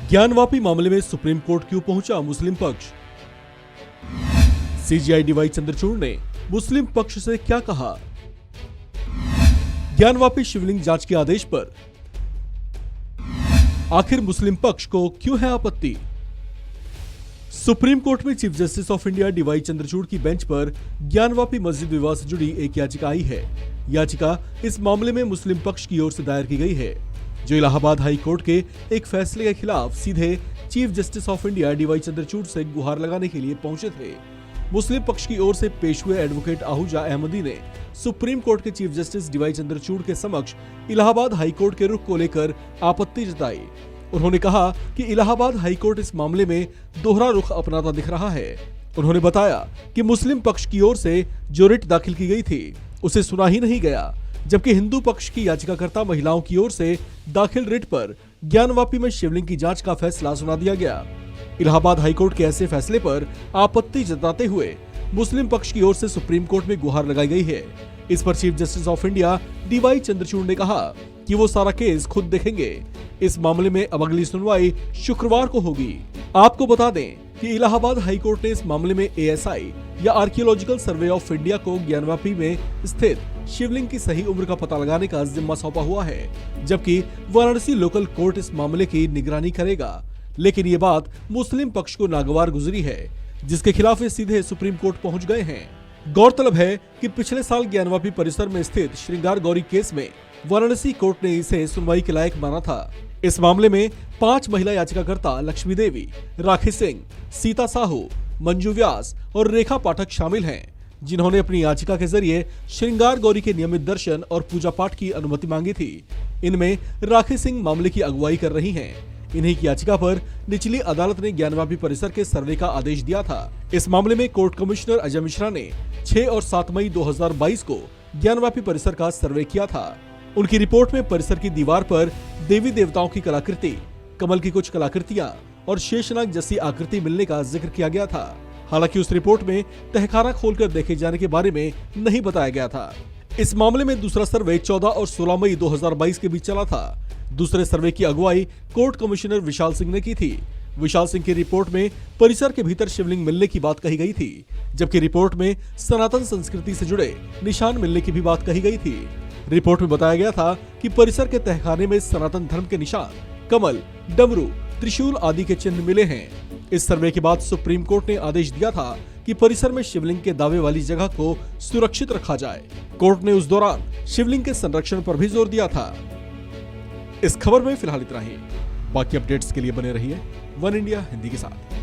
ज्ञानवापी मामले में supreme court क्यों पहुंचा मुस्लिम पक्ष? सीजेआई डीवाई चंद्रचूड़ ने मुस्लिम पक्ष से क्या कहा? ज्ञानवापी शिवलिंग जांच के आदेश पर आखिर मुस्लिम पक्ष को क्यों है आपत्ति? सुप्रीम कोर्ट में chief justice of India DY Chandrachud की बेंच पर ज्ञानवापी मस्जिद विवाद से जुड़ी एक याचिका आई है। याचिका इस मामले में मुस्लिम पक्ष की ओर से दायर की गई है, जो इलाहाबाद हाई कोर्ट के एक फैसले के खिलाफ सीधे chief justice of India DY Chandrachud से गुहार लगाने के लिए पहुंचे थे। मुस्लिम पक्ष की ओर से पेश हुए एडवोकेट आहूजा अहमदी ने सुप्रीम कोर्ट के चीफ जस्टिस डीवाई चंद्रचूड़ के समक्ष इलाहाबाद हाई कोर्ट के रुख को लेकर आपत्ति जताई। उन्होंने कहा कि इलाहाबाद हाई कोर्ट इस मामले में दोहरा रुख अपनाता दिख रहा है। उन्होंने बताया कि मुस्लिम पक्ष की ओर से जो रिट दाखिल की गई थी उसे सुना ही नहीं गया, जबकि हिंदू पक्ष की याचिकाकर्ता महिलाओं की ओर से दाखिल रिट पर ज्ञानवापी में शिवलिंग की जांच का फैसला सुना दिया गया। इलाहाबाद हाईकोर्ट के ऐसे फैसले पर आपत्ति जताते हुए मुस्लिम पक्ष की ओर से सुप्रीम कोर्ट में गुहार लगाई गई है। इस पर chief justice of India DY Chandrachud ने कहा कि वो सारा केस खुद देखेंगे। इस मामले में अब अगली सुनवाई शुक्रवार को होगी। आपको बता दें कि इलाहाबाद हाईकोर्ट ने इस मामले में एएसआई या आर्कियोलॉजिकल सर्वे ऑफ इंडिया को ज्ञानवापी में स्थित शिवलिंग की सही उम्र का पता लगाने का जिम्मा सौंपा हुआ है, जबकि वाराणसी लोकल कोर्ट इस मामले की निगरानी करेगा। लेकिन ये बात मुस्लिम पक्ष को नागवार गुजरी है, जिसके खिलाफ वे सीधे सुप्रीम कोर्ट पहुंच गए हैं। गौरतलब है कि पिछले साल ज्ञानवापी परिसर में स्थित श्रृंगार गौरी केस में वाराणसी कोर्ट ने इसे सुनवाई के लायक माना था। इस मामले में 5 महिला याचिकाकर्ता लक्ष्मी देवी, राखी सिंह, सीता साहू, मंजू व्यास और रेखा पाठक शामिल हैं, जिन्होंने अपनी याचिका के जरिए श्रृंगार गौरी के नियमित दर्शन और पूजा पाठ की अनुमति मांगी थी। इनमें राखी सिंह मामले की अगुवाई कर रही हैं। इन्हीं की याचिका पर निचली अदालत ने ज्ञानवापी परिसर के सर्वे का आदेश दिया था। इस मामले में कोर्ट कमिश्नर अजय मिश्रा ने 6 और 7 मई 2022 को ज्ञानवापी परिसर का सर्वे किया था। उनकी रिपोर्ट में परिसर की दीवार पर देवी देवताओं की कलाकृति, कमल की कुछ कलाकृतियां और शेषनाग जैसी आकृति मिलने का जिक्र किया गया था। हालांकि उस रिपोर्ट में तहखाना खोलकर देखे जाने के बारे में नहीं बताया गया था। इस मामले में दूसरा सर्वे 14 और 16 मई 2022 के बीच चला था। दूसरे सर्वे की अगुवाई कोर्ट कमिश्नर विशाल सिंह ने की थी। विशाल सिंह की रिपोर्ट में परिसर के भीतर शिवलिंग मिलने की बात कही गई थी, जबकि रिपोर्ट में सनातन संस्कृति से जुड़े निशान मिलने की भी बात कही गई थी। रिपोर्ट में बताया गया था कि परिसर के तहखाने में सनातन धर्म के निशान, कमल, डमरू, त्रिशूल आदि के चिन्ह मिले हैं। इस सर्वे के बाद सुप्रीम कोर्ट ने आदेश दिया था कि परिसर में शिवलिंग के दावे वाली जगह को सुरक्षित रखा जाए। कोर्ट ने उस दौरान शिवलिंग के संरक्षण पर भी जोर दिया था। इस खबर में फिलहाल इतना ही। बाकी अपडेट्स के लिए बने रहिए वन इंडिया हिंदी के साथ।